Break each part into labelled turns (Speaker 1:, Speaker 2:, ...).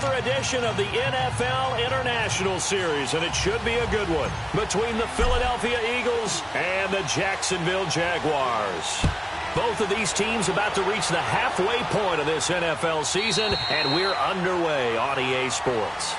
Speaker 1: another edition of the NFL International Series, and it should be a good one between the Philadelphia Eagles and the Jacksonville Jaguars. Both of these teams about to reach the halfway point of this NFL season, and we're underway on EA Sports.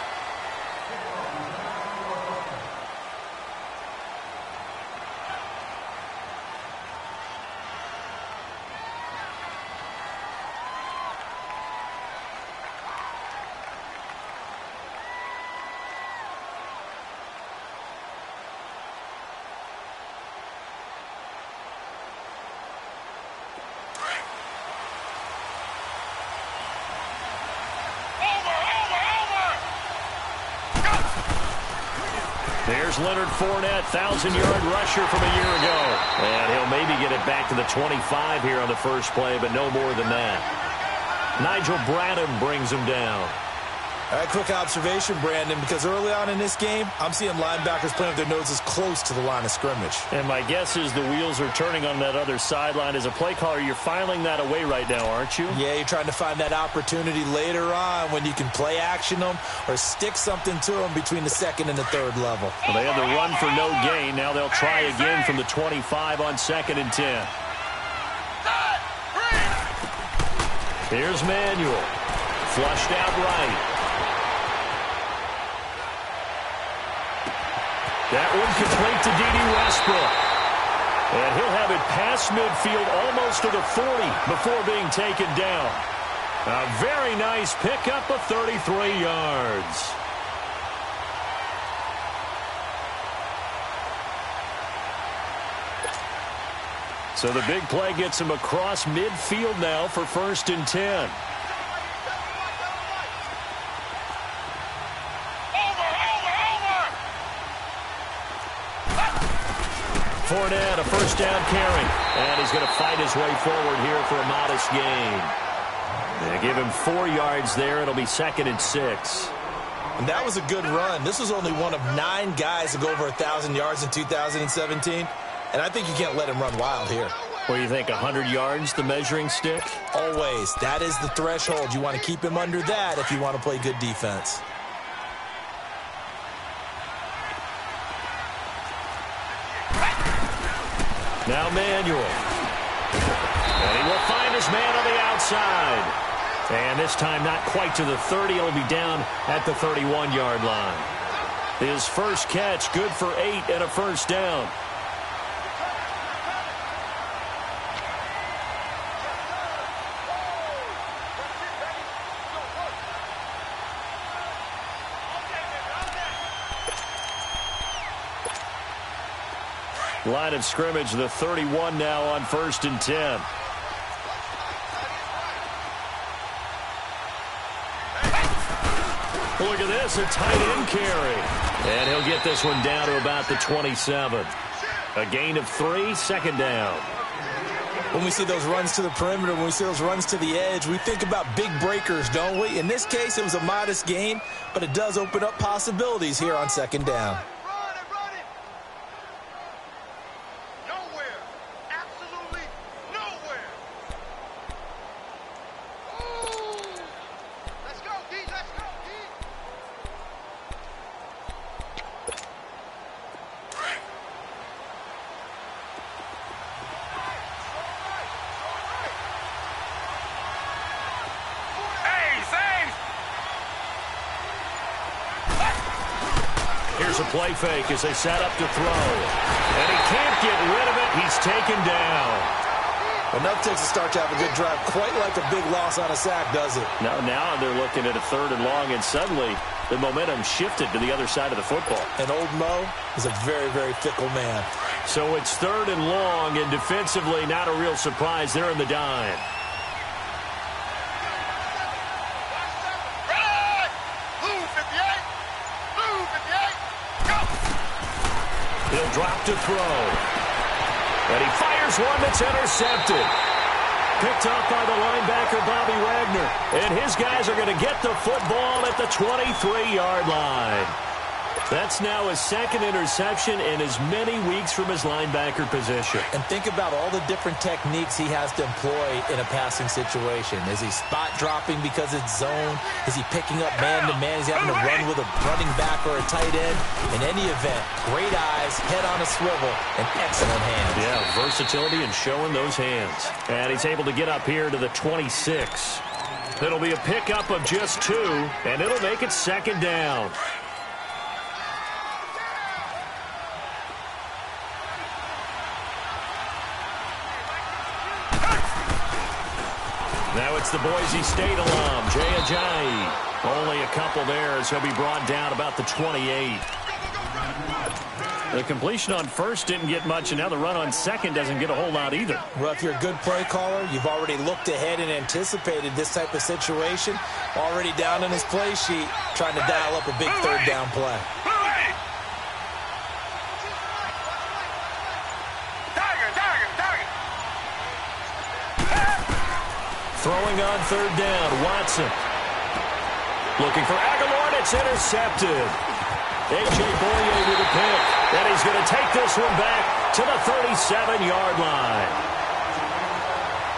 Speaker 2: There's Leonard Fournette, 1,000-yard rusher from a year ago. And he'll maybe get it back to the 25 here on the first play, but no more than that. Nigel Bradham brings him down.
Speaker 3: All right, quick observation, Brandon, because early on in this game, I'm seeing linebackers playing with their noses close to the line of scrimmage.
Speaker 4: And my guess is the wheels are turning on that other sideline. As a play caller, you're filing that away right now, aren't you?
Speaker 3: Yeah, you're trying to find that opportunity later on when you can play action them or stick something to them between the second and the third level.
Speaker 4: Well, they had the run for no gain. Now they'll try again from the 25 on 2nd and 10.
Speaker 1: Here's Manuel. Flushed out right. That one complete to D.D. Westbrook. And he'll have it past midfield almost to the 40 before being taken down. A very nice pickup of 33 yards.
Speaker 4: So the big play gets him across midfield now for 1st and 10.
Speaker 1: Fournette, a first down carry. And he's going to fight his way forward here for a modest gain. They give him 4 yards there. It'll be 2nd and 6.
Speaker 3: And that was a good run. This was only one of 9 guys to go over 1,000 yards in 2017. And I think you can't let him run wild here.
Speaker 4: What do you think, 100 yards, the measuring stick?
Speaker 3: Always. That is the threshold. You want to keep him under that if you want to play good defense.
Speaker 1: Now Manuel. And he will find his man on the outside. And this time not quite to the 30. He'll be down at the 31-yard line. His first catch, good for 8 and a first down.
Speaker 4: Line of scrimmage, the 31 now on 1st and 10.
Speaker 1: Look at this, a tight end carry. And he'll get this one down to about the 27. A gain of 3, 2nd down.
Speaker 3: When we see those runs to the perimeter, when we see those runs to the edge, we think about big breakers, don't we? In this case, it was a modest gain, but it does open up possibilities here on 2nd down.
Speaker 1: A play fake as they set up to throw. And he can't get rid of it. He's taken down.
Speaker 3: Enough takes a start to have a good drive. Quite like a big loss on a sack, does it?
Speaker 4: Now they're looking at a 3rd and long, and suddenly the momentum shifted to the other side of the football.
Speaker 3: And old Mo is a very, very fickle man.
Speaker 1: So it's 3rd and long, and defensively not a real surprise. They're in the dime. He'll drop to throw. And he fires one that's intercepted. Picked up by the linebacker, Bobby Wagner. And his guys are going to get the football at the 23-yard line.
Speaker 2: That's now his second interception in as many weeks from his linebacker position.
Speaker 3: And think about all the different techniques he has to employ in a passing situation. Is he spot dropping because it's zone? Is he picking up man-to-man? Is he having to run with a running back or a tight end? In any event, great eyes, head on a swivel, and excellent hands.
Speaker 2: Yeah, versatility and showing those hands. And he's able to get up here to the 26. It'll be a pickup of just 2, and it'll make it second down. Now it's the Boise State alum, Jay Ajayi. Only a couple there as he'll be brought down about the 28.
Speaker 4: The completion on first didn't get much, and now the run on second doesn't get a whole lot either.
Speaker 3: Well, if you're a good play caller, you've already looked ahead and anticipated this type of situation. Already down in his play sheet, trying to dial up a big third down play.
Speaker 2: Throwing on third down, Watson. Looking for Aguilar, and it's intercepted. A.J. Boye with a pick, and he's going to take this one back to the 37-yard line.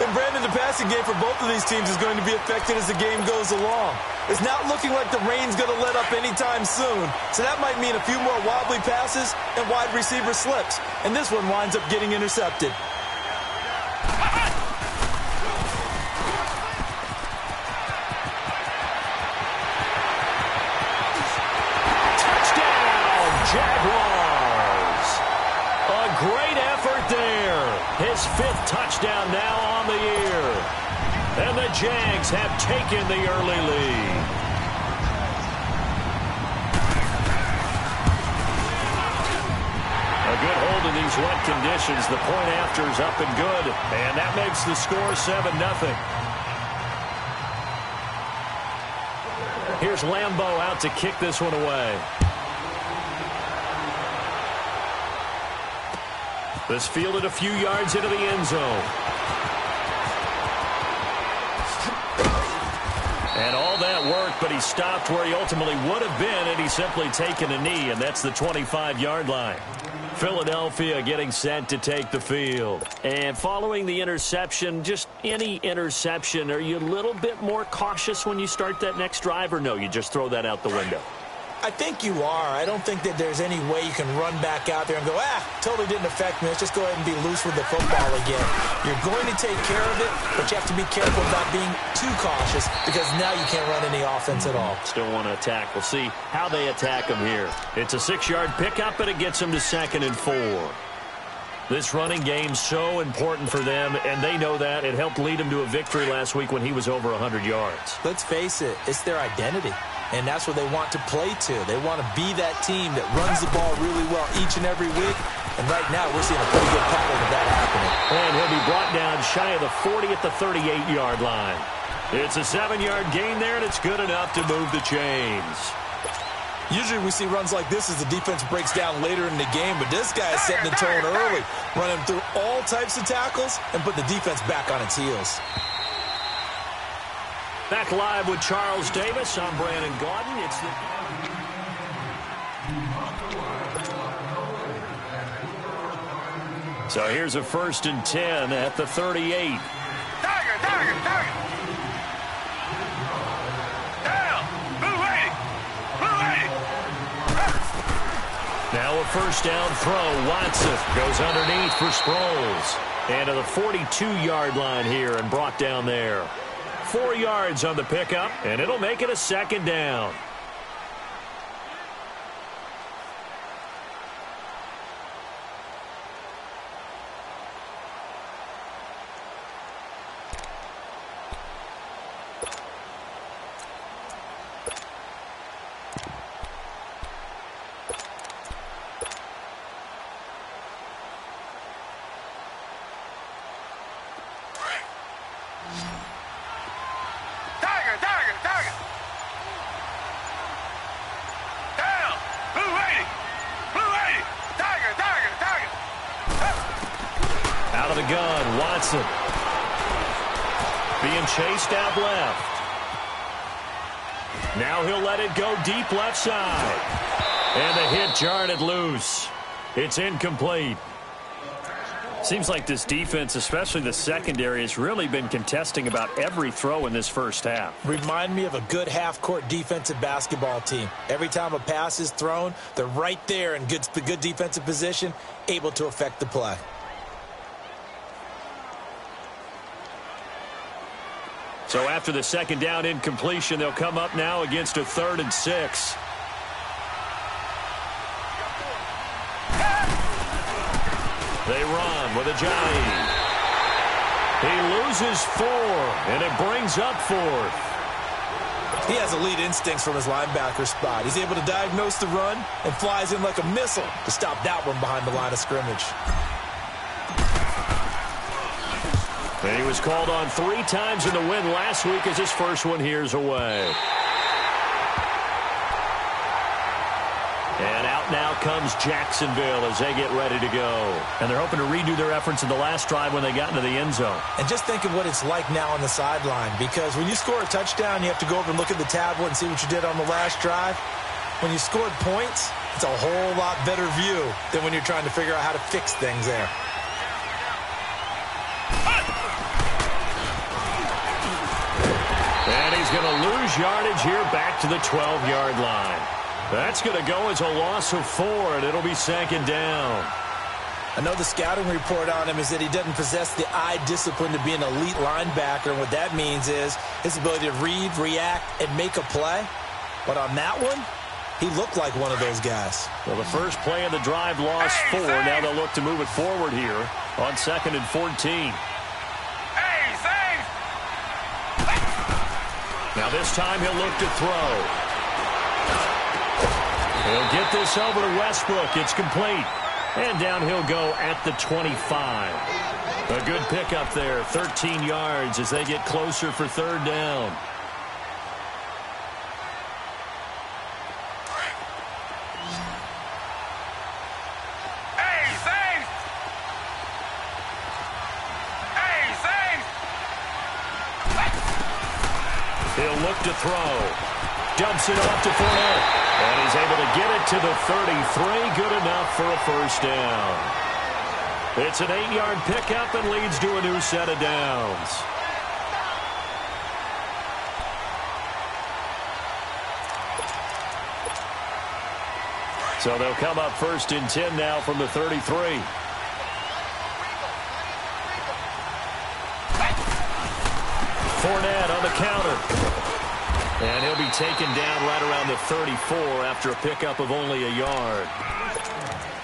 Speaker 3: And Brandon, the passing game for both of these teams is going to be affected as the game goes along. It's not looking like the rain's going to let up anytime soon, so that might mean a few more wobbly passes and wide receiver slips. And this one winds up getting intercepted.
Speaker 2: Jaguars. A great effort there. His 5th touchdown now on the year. And the Jags have taken the early lead. A good hold in these wet conditions. The point after is up and good. And that makes the score 7-0. Here's Lambeau out to kick this one away. This fielded a few yards into the end zone. And all that work, but he stopped where he ultimately would have been, and he's simply taken a knee, and that's the 25-yard line. Philadelphia getting set to take the field. And following the interception, just any interception, are you a little bit more cautious when you start that next drive, or no, you just throw that out the window?
Speaker 3: I think you are. I don't think that there's any way you can run back out there and go, totally didn't affect me. Let's just go ahead and be loose with the football again. You're going to take care of it, but you have to be careful about being too cautious because now you can't run any offense at all.
Speaker 2: Still want to attack. We'll see how they attack him here. It's a 6-yard pickup, and it gets him to 2nd and 4. This running game's so important for them, and they know that. It helped lead him to a victory last week when he was over 100 yards.
Speaker 3: Let's face it, it's their identity. And that's what they want to play to. They want to be that team that runs the ball really well each and every week. And right now, we're seeing a pretty good pattern of that happening.
Speaker 2: And he'll be brought down shy of the 40 at the 38-yard line. It's a 7-yard gain there, and it's good enough to move the chains.
Speaker 3: Usually we see runs like this as the defense breaks down later in the game, but this guy is setting the tone early, running through all types of tackles and put the defense back on its heels.
Speaker 2: Back live with Charles Davis. I'm Brandon Gaudin. So here's a 1st and 10 at the 38.
Speaker 5: Tiger. Down.
Speaker 2: Now a 1st down throw. Watson goes underneath for Sproles. And to the 42-yard line here and brought down there. 4 yards on the pickup, and it'll make it a 2nd down. Out of the gun, Watson. Being chased out left. Now he'll let it go deep left side.
Speaker 1: And the hit jarred it loose. It's incomplete.
Speaker 4: Seems like this defense, especially the secondary, has really been contesting about every throw in this first half.
Speaker 3: Remind me of a good half-court defensive basketball team. Every time a pass is thrown, they're right there in good defensive position, able to affect the play.
Speaker 1: So after the second down incompletion, they'll come up now against a 3rd and 6. They run with Ajayi. He loses 4, and it brings up 4th.
Speaker 3: He has elite instincts from his linebacker spot. He's able to diagnose the run and flies in like a missile to stop that one behind the line of scrimmage.
Speaker 1: And he was called on 3 times in the win last week as his first one here's away. And out now comes Jacksonville as they get ready to go.
Speaker 4: And they're hoping to redo their efforts in the last drive when they got into the end zone.
Speaker 3: And just think of what it's like now on the sideline, because when you score a touchdown, you have to go over and look at the tablet and see what you did on the last drive. When you scored points, it's a whole lot better view than when you're trying to figure out how to fix things there.
Speaker 1: And he's going to lose yardage here back to the 12-yard line. That's going to go as a loss of 4, and it'll be 2nd down.
Speaker 3: I know the scouting report on him is that he doesn't possess the eye discipline to be an elite linebacker, and what that means is his ability to read, react, and make a play. But on that one, he looked like one of those guys.
Speaker 1: Well, the first play of the drive lost 4. Now they'll look to move it forward here on 2nd and 14. Now this time he'll look to throw. He'll get this over to Westbrook. It's complete. And down he'll go at the 25. A good pickup there, 13 yards as they get closer for 3rd down. He'll look to throw. Dumps it off to Fournette. And he's able to get it to the 33. Good enough for a 1st down. It's an 8-yard pickup and leads to a new set of downs. So they'll come up 1st and 10 now from the 33. Fournette on the counter. And he'll be taken down right around the 34 after a pickup of only a yard.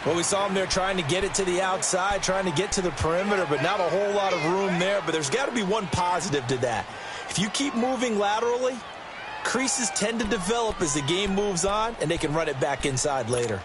Speaker 3: Well, we saw him there trying to get it to the outside, trying to get to the perimeter, but not a whole lot of room there. But there's got to be one positive to that. If you keep moving laterally, creases tend to develop as the game moves on, and they can run it back inside later.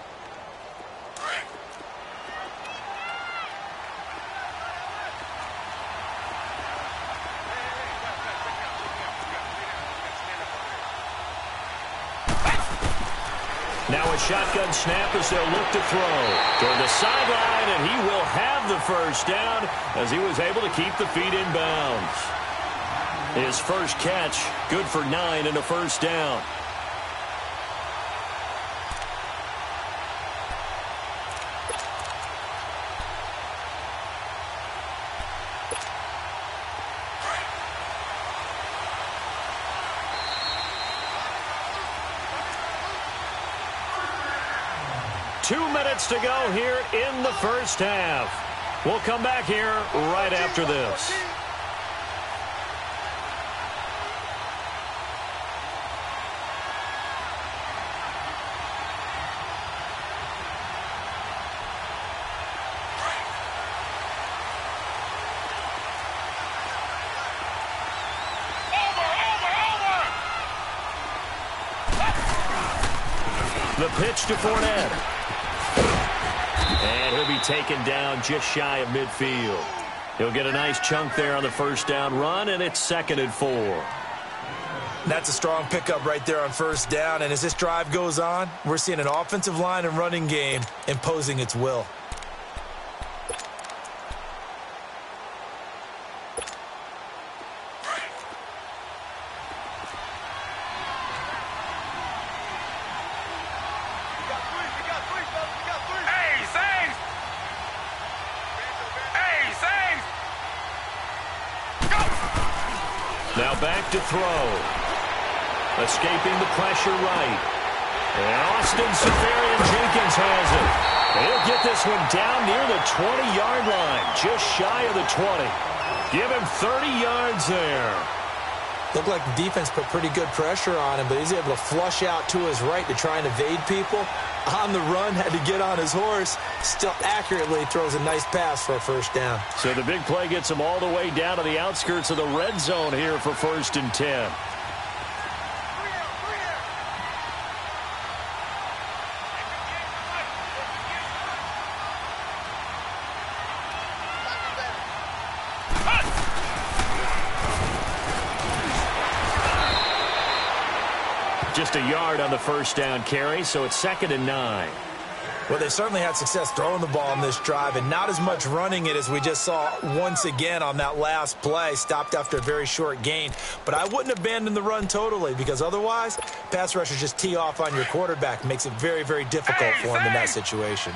Speaker 1: Now a shotgun snap as they'll look to throw. Toward the sideline, and he will have the 1st down as he was able to keep the feet in bounds. His first catch, good for 9 and a 1st down. To go here in the first half. We'll come back here right after this. The pitch to Fournette. And he'll be taken down just shy of midfield. He'll get a nice chunk there on the 1st down run, and it's 2nd and 4.
Speaker 3: That's a strong pickup right there on 1st down, and as this drive goes on, we're seeing an offensive line and running game imposing its will.
Speaker 1: Now back to throw. Escaping the pressure right. And Austin Seferian-Jenkins has it. He'll get this one down near the 20-yard line, just shy of the 20. Give him 30 yards there.
Speaker 3: Looked like the defense put pretty good pressure on him, but he's able to flush out to his right to try and evade people. On the run, had to get on his horse. Still accurately throws a nice pass for a first down.
Speaker 1: So the big play gets him all the way down to the outskirts of the red zone here for 1st and 10. Just a yard on the first down carry, so it's 2nd and 9.
Speaker 3: Well, they certainly had success throwing the ball on this drive, and not as much running it as we just saw once again on that last play. Stopped after a very short gain. But I wouldn't abandon the run totally, because otherwise, pass rushers just tee off on your quarterback. Makes it very, very difficult for him in that situation.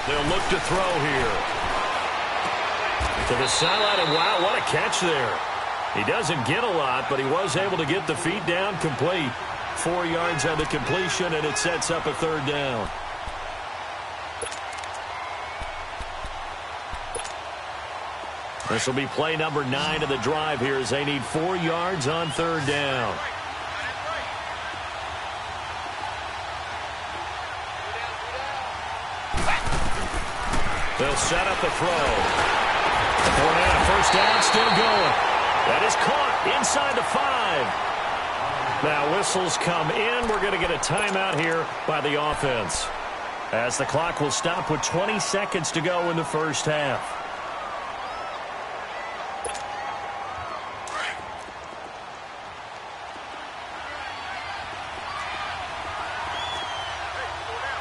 Speaker 1: They'll look to throw here. To the sideline, and wow, what a catch there. He doesn't get a lot, but he was able to get the feet down complete. 4 yards on the completion, and it sets up a 3rd down. This will be play number 9 of the drive here as they need 4 yards on 3rd down. They'll set up the throw. Fournette, first down, still going. That is caught inside the 5. Now whistles come in. We're going to get a timeout here by the offense, as the clock will stop with 20 seconds to go in the first half.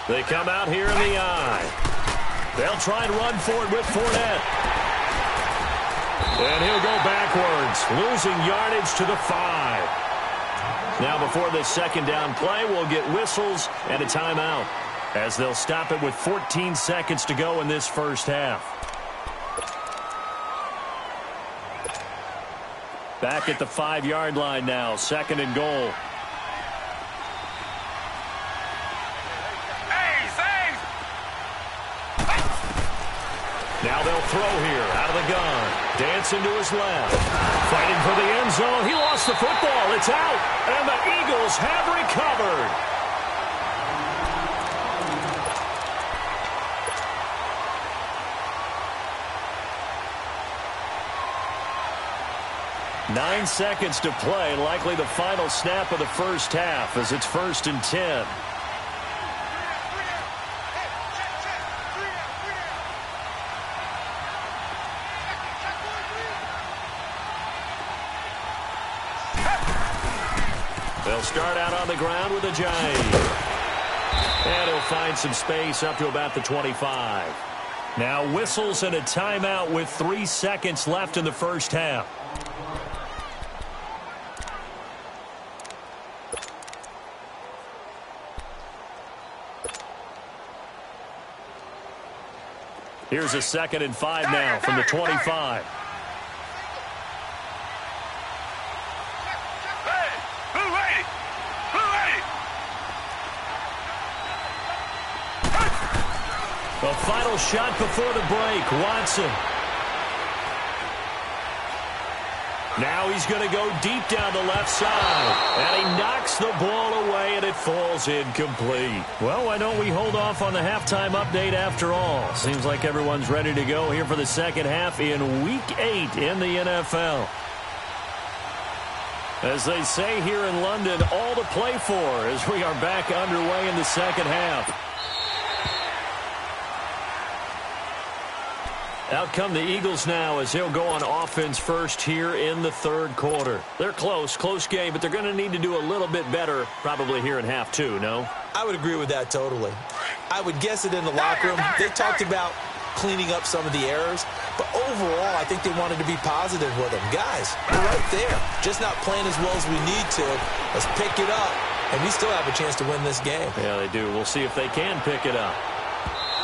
Speaker 1: They come out here in the eye. They'll try and run for it with Fournette. And he'll go backwards, losing yardage to the 5. Now before this 2nd down play, we'll get whistles and a timeout, as they'll stop it with 14 seconds to go in this first half. Back at the 5-yard line now, 2nd and goal. Now they'll throw here out of the gun. Dancing to his left. Fighting for the end zone. He lost the football. It's out. And the Eagles have recovered. Nine seconds to play. Likely the final snap of the first half, as it's 1st and 10. They'll start out on the ground with a giant. And he'll find some space up to about the 25. Now whistles and a timeout with 3 seconds left in the first half. Here's a 2nd and 5 now from the 25. The final shot before the break, Watson. Now he's going to go deep down the left side. And he knocks the ball away, and it falls incomplete. Well, why don't we hold off on the halftime update after all? Seems like everyone's ready to go here for the second half in Week 8 in the NFL. As they say here in London, all to play for as we are back underway in the second half. Out come the Eagles now as they'll go on offense first here in the third quarter. They're close game, but they're going to need to do a little bit better probably here in half two, no?
Speaker 3: I would agree with that totally. I would guess it in the locker room. They talked about cleaning up some of the errors, but overall, I think they wanted to be positive with them. Guys, we're right there. Just not playing as well as we need to. Let's pick it up and we still have a chance to win this game.
Speaker 2: Yeah, they do. We'll see if they can pick it up.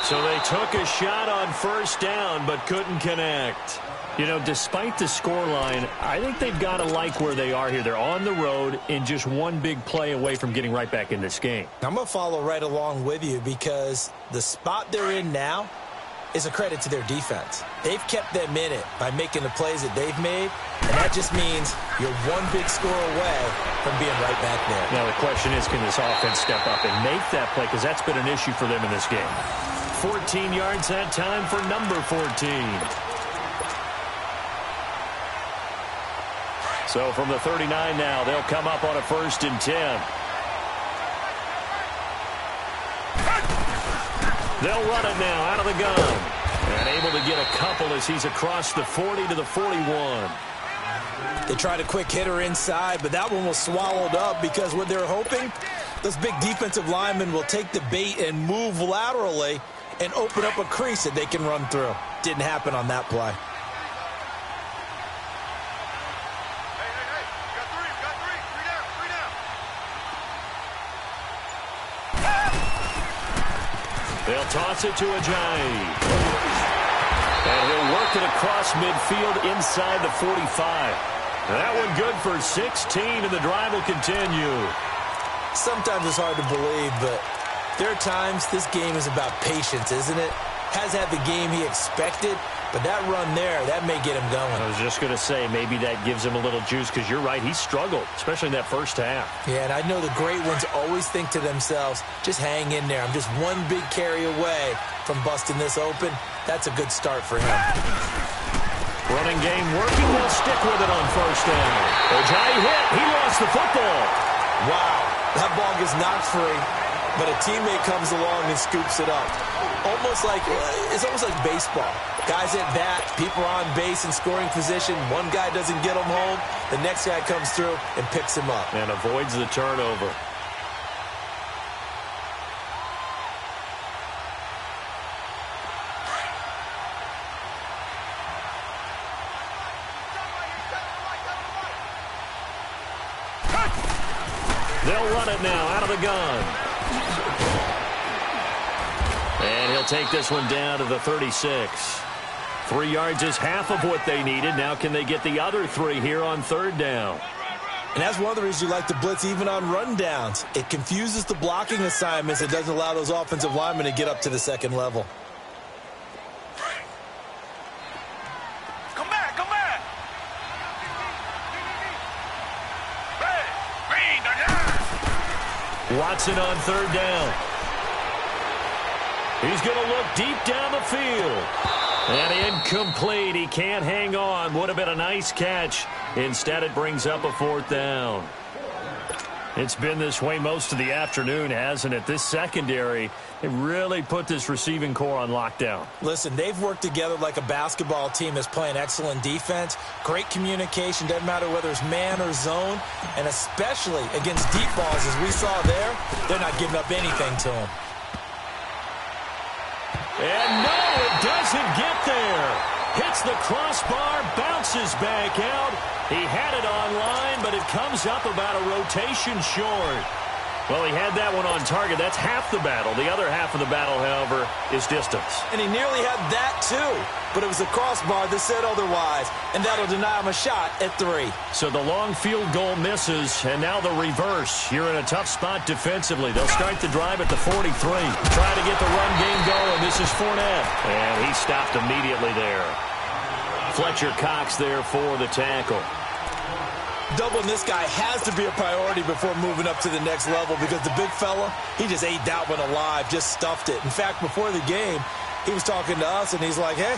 Speaker 2: So they took a shot on first down, but couldn't connect.
Speaker 4: You know, despite the scoreline, I think they've got to like where they are here. They're on the road and just one big play away from getting right back in this game.
Speaker 3: I'm going to follow right along with you because the spot they're in now is a credit to their defense. They've kept them in it by making the plays that they've made, and that just means you're one big score away from being right back there.
Speaker 4: Now, the question is, can this offense step up and make that play? Because that's been an issue for them in this game.
Speaker 2: 14 yards that time for number 14. So from the 39 now, they'll come up on a 1st and 10. They'll run it now out of the gun. And able to get a couple as he's across the 40 to the 41.
Speaker 3: They tried a quick hitter inside, but that one was swallowed up because what they're hoping, those big defensive linemen will take the bait and move laterally and open up a crease that they can run through. Didn't happen on that play.
Speaker 2: They'll toss it to Ajayi. And he'll work it across midfield inside the 45. That one good for 16, and the drive will continue.
Speaker 3: Sometimes it's hard to believe, but there are times this game is about patience, isn't it? Has had the game he expected, but that run there, that may get him going.
Speaker 2: I was just going to say, maybe that gives him a little juice, because you're right, he struggled, especially in that first half.
Speaker 3: Yeah, and I know the great ones always think to themselves, just hang in there. I'm just one big carry away from busting this open. That's a good start for him.
Speaker 2: Running game working, they'll stick with it on first down. Ajayi hit, he lost the football.
Speaker 3: Wow, that ball gets knocked free, but a teammate comes along and scoops it up. It's almost like baseball. Guys at bat, people are on base in scoring position. One guy doesn't get him home. The next guy comes through and picks him up.
Speaker 2: And avoids the turnover. They'll run it now out of the gun. And he'll take this one down to the 36. 3 yards is half of what they needed. Now can they get the other 3 here on 3rd down?
Speaker 3: And that's one of the reasons you like to blitz even on rundowns. It confuses the blocking assignments. It doesn't allow those offensive linemen to get up to the second level.
Speaker 5: Come back, come back.
Speaker 2: Watson on 3rd down. He's going to look deep down the field. And incomplete. He can't hang on. Would have been a nice catch. Instead, it brings up a 4th down.
Speaker 4: It's been this way most of the afternoon, hasn't it? This secondary, they really put this receiving core on lockdown.
Speaker 3: Listen, they've worked together like a basketball team that's playing excellent defense. Great communication. Doesn't matter whether it's man or zone. And especially against deep balls, as we saw there, they're not giving up anything to them.
Speaker 2: And no, it doesn't get there. Hits the crossbar, bounces back out. He had it on line, but it comes up about a rotation short. Well, he had that one on target. That's half the battle. The other half of the battle, however, is distance.
Speaker 3: And he nearly had that, too. But it was the crossbar that said otherwise. And that'll deny him a shot at 3.
Speaker 2: So the long field goal misses, and now the reverse. You're in a tough spot defensively. They'll start the drive at the 43. Try to get the run game going. This is Fournette. And he stopped immediately there. Fletcher Cox there for the tackle.
Speaker 3: Doubling this guy has to be a priority before moving up to the next level because the big fella, he just ate that one alive, just stuffed it. In fact, before the game, he was talking to us, and he's like, hey,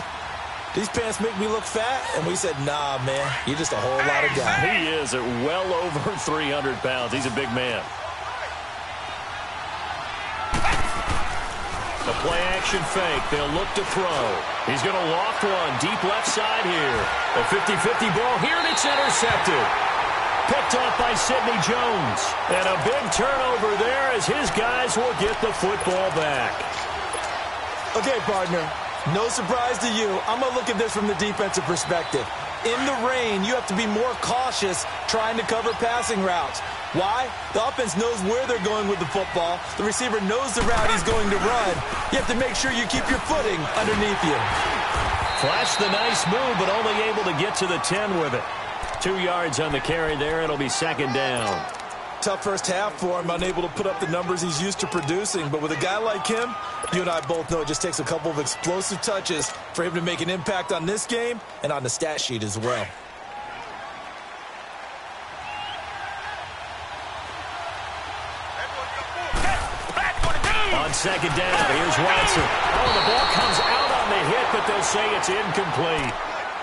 Speaker 3: these pants make me look fat? And we said, nah, man, you're just a whole lot of guy.
Speaker 2: He is at well over 300 pounds. He's a big man. The play-action fake. They'll look to throw. He's going to loft one deep left side here. A 50-50 ball here, and it's intercepted. Picked off by Sidney Jones. And a big turnover there as his guys will get the football back.
Speaker 3: Okay, partner, no surprise to you. I'm going to look at this from the defensive perspective. in the rain, you have to be more cautious trying to cover passing routes. Why? The offense knows where they're going with the football. The receiver knows the route he's going to run. You have to make sure you keep your footing underneath you.
Speaker 2: Flashed the nice move, but only able to get to the 10 with it. 2 yards on the carry there. It'll be second down.
Speaker 3: Tough first half for him, unable to put up the numbers he's used to producing. But with a guy like him, you and I both know it just takes a couple of explosive touches for him to make an impact on this game and on the stat sheet as well.
Speaker 2: On second down, here's Watson. Oh, the ball comes out on the hit, but they'll say it's incomplete.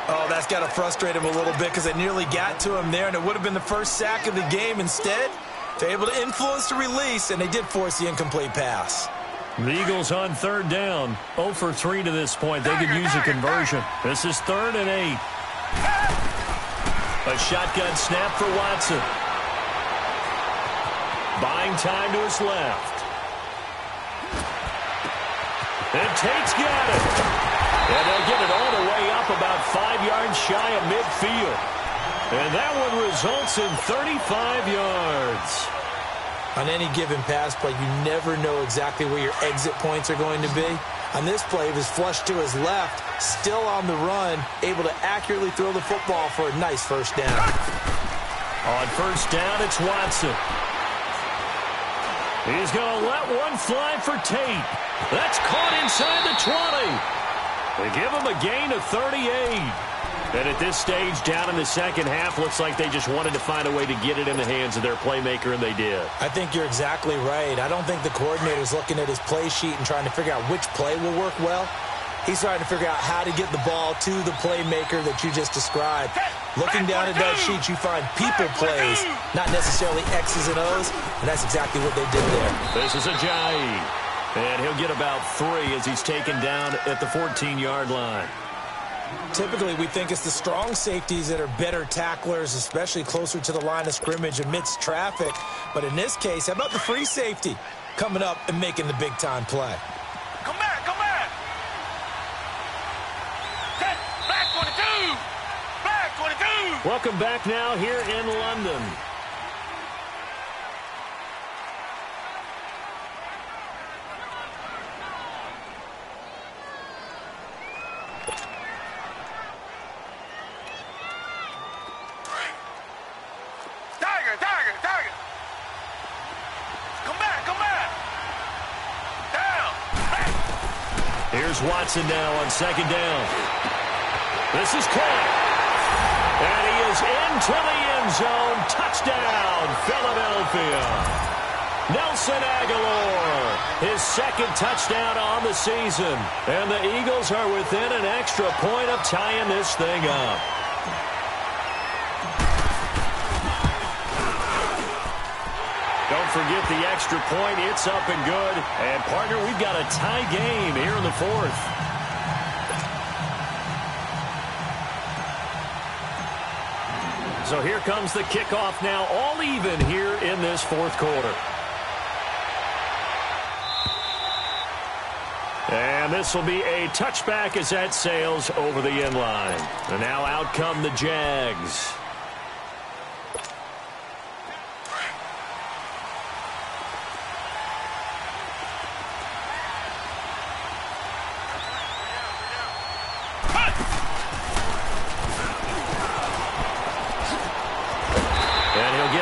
Speaker 3: Oh, that's got to frustrate him a little bit because they nearly got to him there, and it would have been the first sack of the game. Instead, they're able to influence the release, and they did force the incomplete pass.
Speaker 4: The Eagles on third down. 0 for 3 to this point. They could use a conversion. This is 3rd and 8.
Speaker 2: A shotgun snap for Watson. Buying time to his left. And Tate's got it. And they'll get it all the way up about 5 yards shy of midfield. And that one results in 35 yards.
Speaker 3: On any given pass play, you never know exactly where your exit points are going to be. On this play, it was flushed to his left, still on the run, able to accurately throw the football for a nice first down.
Speaker 2: On first down, it's Watson. He's going to let one fly for Tate. That's caught inside the 20. They give him a gain of 38. And at this stage, down in the second half, looks like they just wanted to find a way to get it in the hands of their playmaker, and they did.
Speaker 3: I think you're exactly right. I don't think the coordinator's looking at his play sheet and trying to figure out which play will work well. He's trying to figure out how to get the ball to the playmaker that you just described. Looking down at that sheet, you find people plays, not necessarily X's and O's, and that's exactly what they did there.
Speaker 2: This is Ajayi, and he'll get about 3 as he's taken down at the 14-yard line.
Speaker 3: Typically, we think it's the strong safeties that are better tacklers, especially closer to the line of scrimmage amidst traffic. But in this case, how about the free safety coming up and making the big-time play?
Speaker 5: Come back, come back. Back 22. Back 22.
Speaker 2: Welcome back now here in London.
Speaker 5: Tiger. Come back. Down. Back.
Speaker 2: Here's Watson now on second down. This is caught. And he is into the end zone. Touchdown, Philadelphia. Nelson Aguilar, his second touchdown on the season. And the Eagles are within an extra point of tying this thing up. Don't forget the extra point. It's up and good. And, partner, we've got a tie game here in the fourth. So here comes the kickoff now, all even here in this fourth quarter. And this will be a touchback as that sails over the end line. And now out come the Jags.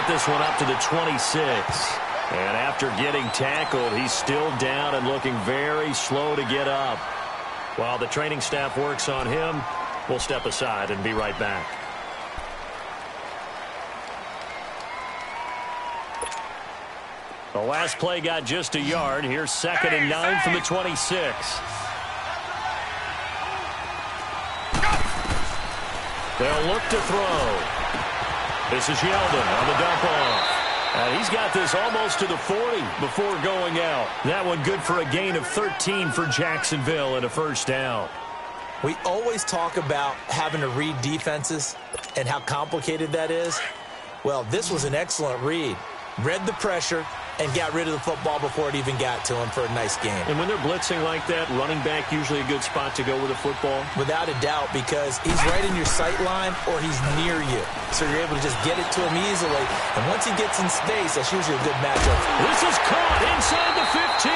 Speaker 2: This one up to the 26. And after getting tackled, he's still down and looking very slow to get up. While the training staff works on him, we'll step aside and be right back. The last play got just a yard. Here's 2nd and 9 from the 26. They'll look to throw. This is Yeldon on the dump off. And he's got this almost to the 40 before going out. That one good for a gain of 13 for Jacksonville and a first down.
Speaker 3: We always talk about having to read defenses and how complicated that is. Well, this was an excellent read. Read the pressure, and got rid of the football before it even got to him for a nice game.
Speaker 2: And when they're blitzing like that, running back usually a good spot to go with a football?
Speaker 3: Without a doubt, because he's right in your sight line or he's near you. So you're able to just get it to him easily. And once he gets in space, that's usually a good matchup.
Speaker 2: This is caught inside the 15.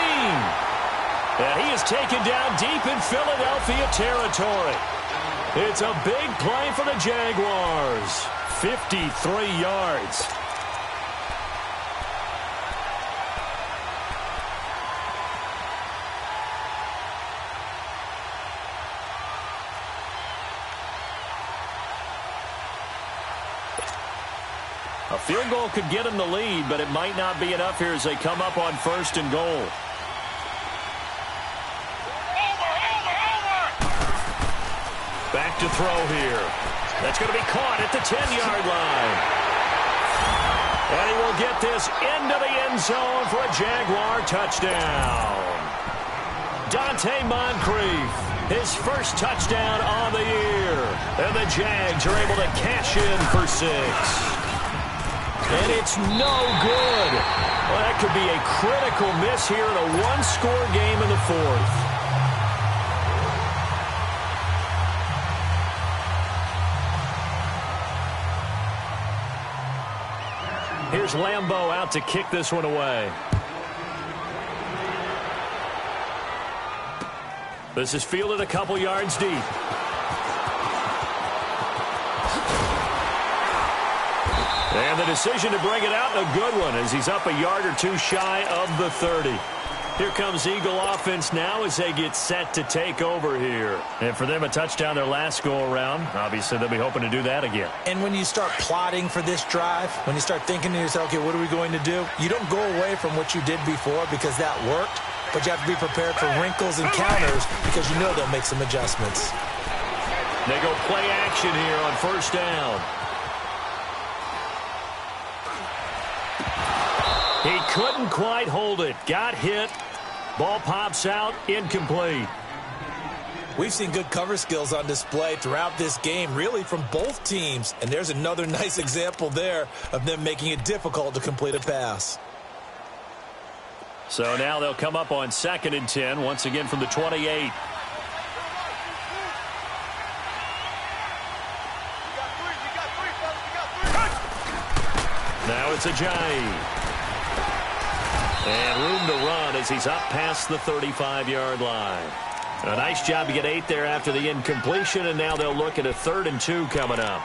Speaker 2: And he is taken down deep in Philadelphia territory. It's a big play for the Jaguars.
Speaker 4: 53 yards.
Speaker 2: A field goal could get him the lead, but it might not be enough here as they come up on 1st and goal. Back to throw here. That's going to be caught at the 10-yard line. And he will get this into the end zone for a Jaguar touchdown. Dante Moncrief, his first touchdown on the year. And the Jags are able to cash in for 6. And it's no good. Well, that could be a critical miss here in a one-score game in the 4th. Here's Lambeau out to kick this one away. This is fielded a couple yards deep. And the decision to bring it out, a good one, as he's up a yard or two shy of the 30. Here comes Eagle offense now as they get set to take over here.
Speaker 4: And for them, a touchdown their last go-around. Obviously, they'll be hoping to do that again.
Speaker 3: And when you start plotting for this drive, when you start thinking to yourself, okay, what are we going to do? You don't go away from what you did before because that worked, but you have to be prepared for wrinkles and counters because you know they'll make some adjustments.
Speaker 2: They go play action here on 1st down. He couldn't quite hold it. Got hit. Ball pops out. Incomplete.
Speaker 3: We've seen good cover skills on display throughout this game, really from both teams. And there's another nice example there of them making it difficult to complete a pass.
Speaker 2: So now they'll come up on 2nd and 10, once again from the 28. Now it's Ajayi. And room to run as he's up past the 35-yard line. A nice job to get 8 there after the incompletion, and now they'll look at a 3rd and 2 coming up.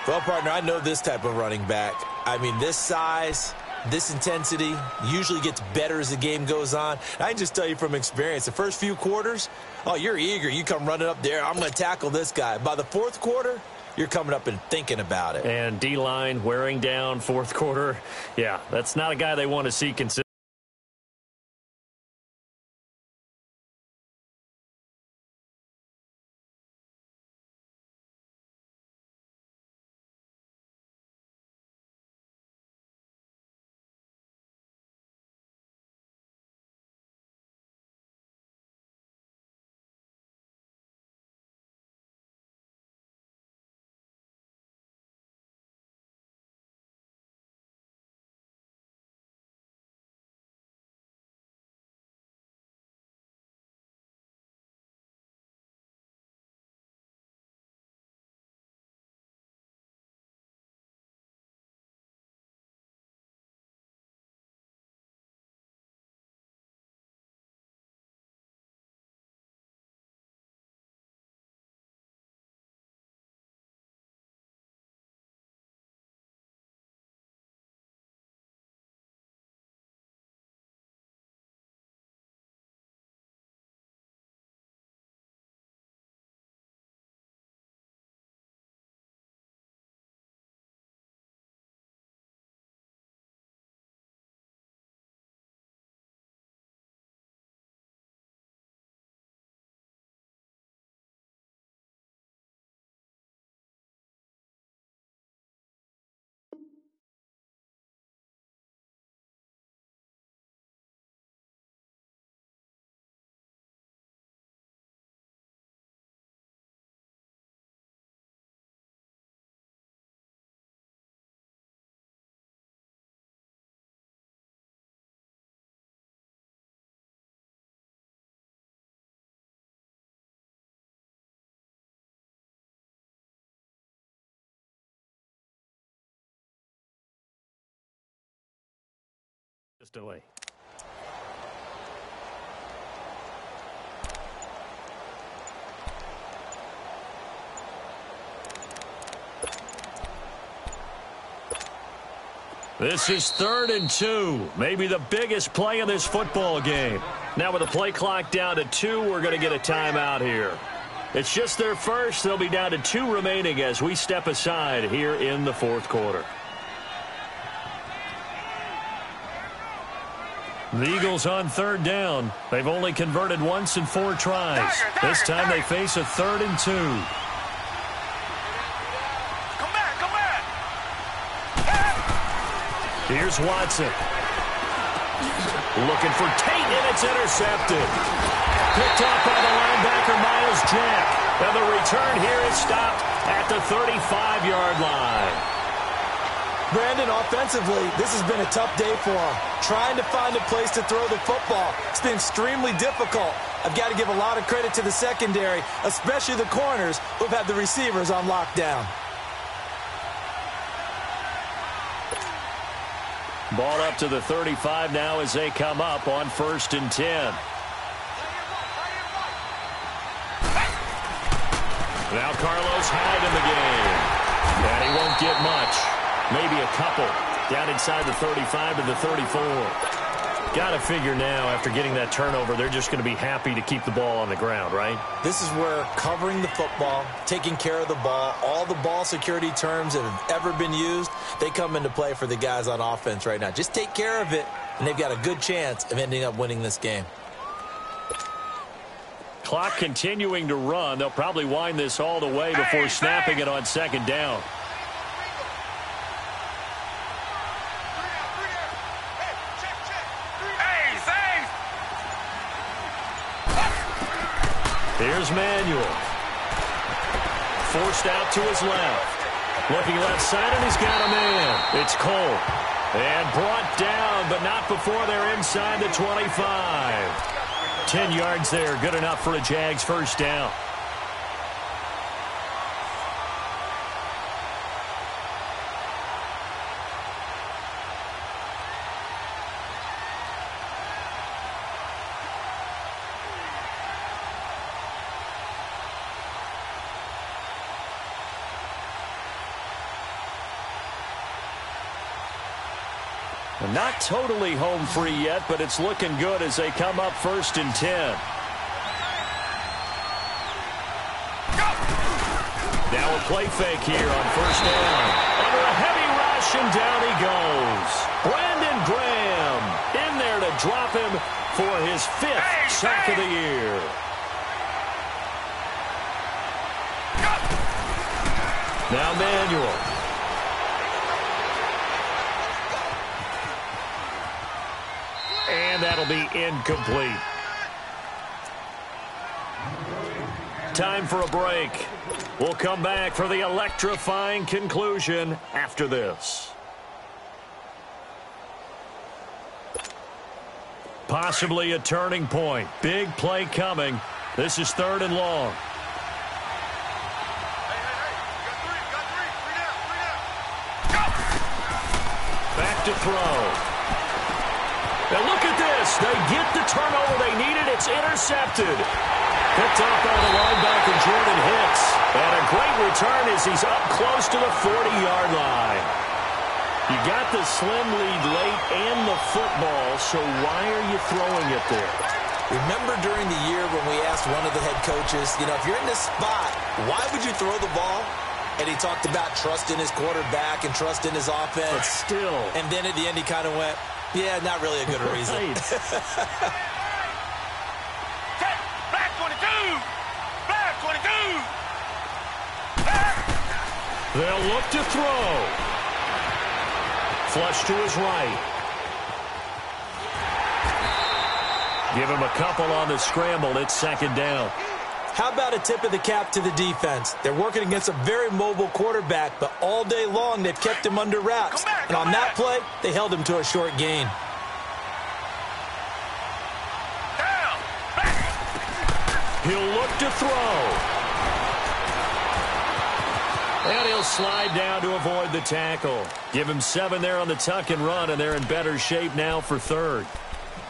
Speaker 3: Well, partner, I know this type of running back. I mean, this size, this intensity usually gets better as the game goes on. I can just tell you from experience, the first few quarters, oh, you're eager. You come running up there, I'm going to tackle this guy. By the 4th quarter, you're coming up and thinking about it.
Speaker 2: And D-line wearing down 4th quarter. Yeah, that's not a guy they want to see consistently.
Speaker 4: Delay. This is 3rd and 2. Maybe the biggest play of this football game. Now with the play clock down to 2, we're going to get a timeout here. It's just their first. They'll be down to 2 remaining as we step aside here in the 4th quarter. The Eagles on 3rd down. They've only converted once in 4 tries. This time they face a 3rd and 2. Here's Watson. Looking for Tate, and it's intercepted. Picked off by the linebacker, Miles Jack. And the return here is stopped at the 35-yard line.
Speaker 3: Brandon, offensively, this has been a tough day for him. Trying to find a place to throw the football. It's been extremely difficult. I've got to give a lot of credit to the secondary, especially the corners who've had the receivers on lockdown.
Speaker 4: Ball up to the 35 now as they come up on 1st and 10. Now Carlos Hyde in the game. And he won't get much. Maybe a couple. Down inside the 35 to the 34. Got to figure now, after getting that turnover, they're just going to be happy to keep the ball on the ground, right?
Speaker 3: This is where covering the football, taking care of the ball, all the ball security terms that have ever been used, they come into play for the guys on offense right now. Just take care of it, and they've got a good chance of ending up winning this game.
Speaker 4: Clock continuing to run. They'll probably wind this all the way before snapping it on 2nd down. Here's Manuel. Forced out to his left. Looking left side, and he's got a man. It's Cole. And brought down, but not before they're inside the 25. 10 yards there, good enough for a Jags first down. Not totally home free yet, but it's looking good as they come up 1st and 10. Now a play fake here on 1st down. Under a heavy rush, and down he goes. Brandon Graham in there to drop him for his 5th sack of the year. Now Manuel. And that'll be incomplete. Time for a break. We'll come back for the electrifying conclusion after this. Possibly a turning point. Big play coming. This is 3rd and long. Back to throw. Now look at this. They get the turnover they needed. It's intercepted. Picked up by the linebacker, Jordan Hicks. And a great return as he's up close to the 40-yard line. You got the slim lead late and the football, so why are you throwing it there?
Speaker 3: Remember during the year when we asked one of the head coaches, if you're in this spot, why would you throw the ball? And he talked about trust in his quarterback and trust in his offense.
Speaker 4: But still.
Speaker 3: And then at the end he kind of went, yeah, not really a good reason.
Speaker 5: Black 22! Black 22!
Speaker 4: They'll look to throw. Flush to his right. Give him a couple on the scramble. It's 2nd down.
Speaker 3: How about a tip of the cap to the defense? They're working against a very mobile quarterback, but all day long they've kept him under wraps. And on that play, they held him to a short gain.
Speaker 4: He'll look to throw. And he'll
Speaker 1: he'll slide down to avoid the tackle. Give him 7 there on the tuck and run, and they're in better shape now for third.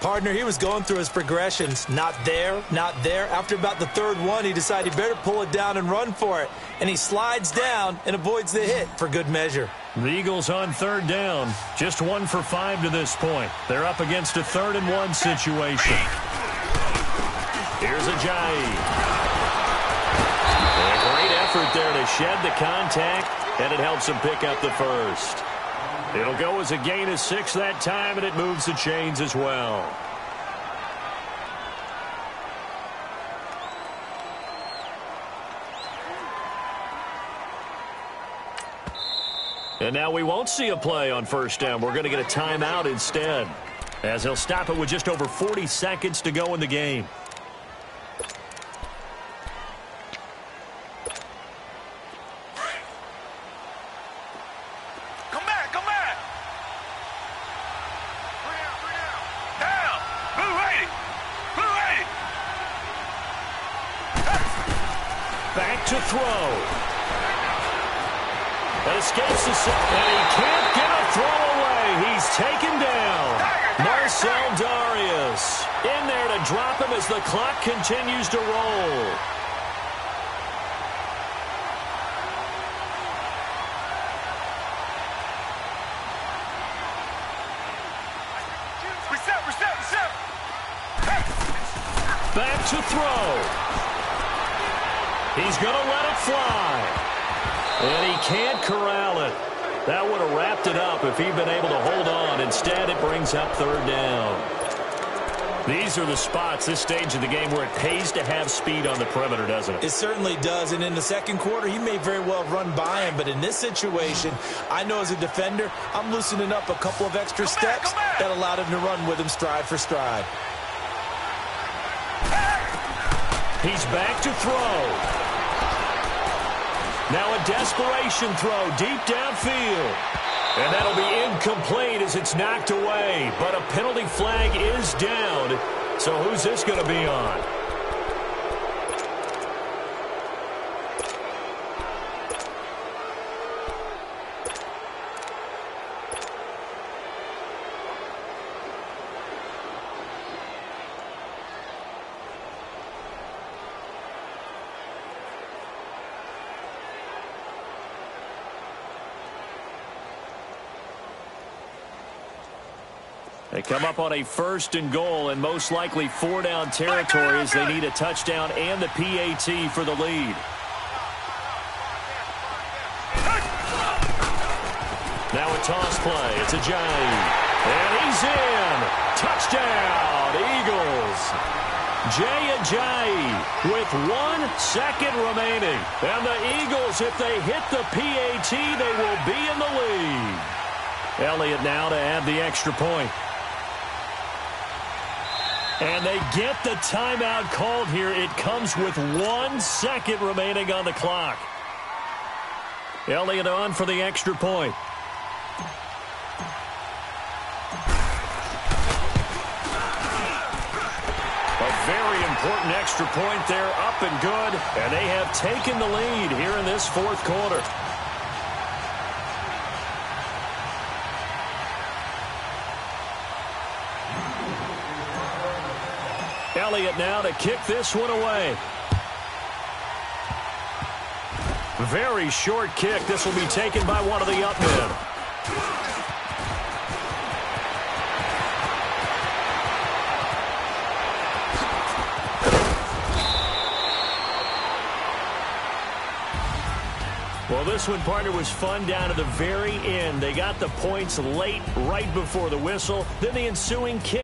Speaker 3: Partner, he was going through his progressions. Not there, not there. After about the third one, he decided he better pull it down and run for it. And he slides down and avoids the hit for good measure.
Speaker 1: The Eagles on third down. Just 1 for 5 to this point. They're up against a 3rd and 1 situation. Here's Ajayi. A great effort there to shed the contact, and it helps him pick up the first. It'll go as a gain of 6 that time, and it moves the chains as well. And now we won't see a play on first down. We're going to get a timeout instead, as he'll stop it with just over 40 seconds to go in the game. Back to throw. That escapes the set, and he can't get a throw away. He's taken down. Marcel Darius in there to drop him as the clock continues to roll.
Speaker 5: Reset.
Speaker 1: Back to throw. He's going to let it fly. And he can't corral it. That would have wrapped it up if he'd been able to hold on. Instead, it brings up third down. These are the spots, this stage of the game, where it pays to have speed on the perimeter, doesn't it?
Speaker 3: It certainly does. And in the second quarter, he may very well run by him. But in this situation, I know as a defender, I'm loosening up a couple of extra steps that allowed him to run with him stride for stride.
Speaker 1: He's back to throw. Now a desperation throw deep downfield. And that'll be incomplete as it's knocked away. But a penalty flag is down. So who's this going to be on? They come up on a 1st and goal and most likely 4-down territory as they need a touchdown and the PAT for the lead. Now a toss play. It's Ajayi. And he's in. Touchdown, Eagles. Jay Ajayi with 1 second remaining. And the Eagles, if they hit the PAT, they will be in the lead. Elliott now to add the extra point. And they get the timeout called here. It comes with 1 second remaining on the clock. Elliott on for the extra point. A very important extra point there, up and good. And they have taken the lead here in this 4th quarter. Elliott now to kick this one away. Very short kick. This will be taken by one of the up men. Well, this one, partner, was fun down to the very end. They got the points late, right before the whistle. Then the ensuing kick.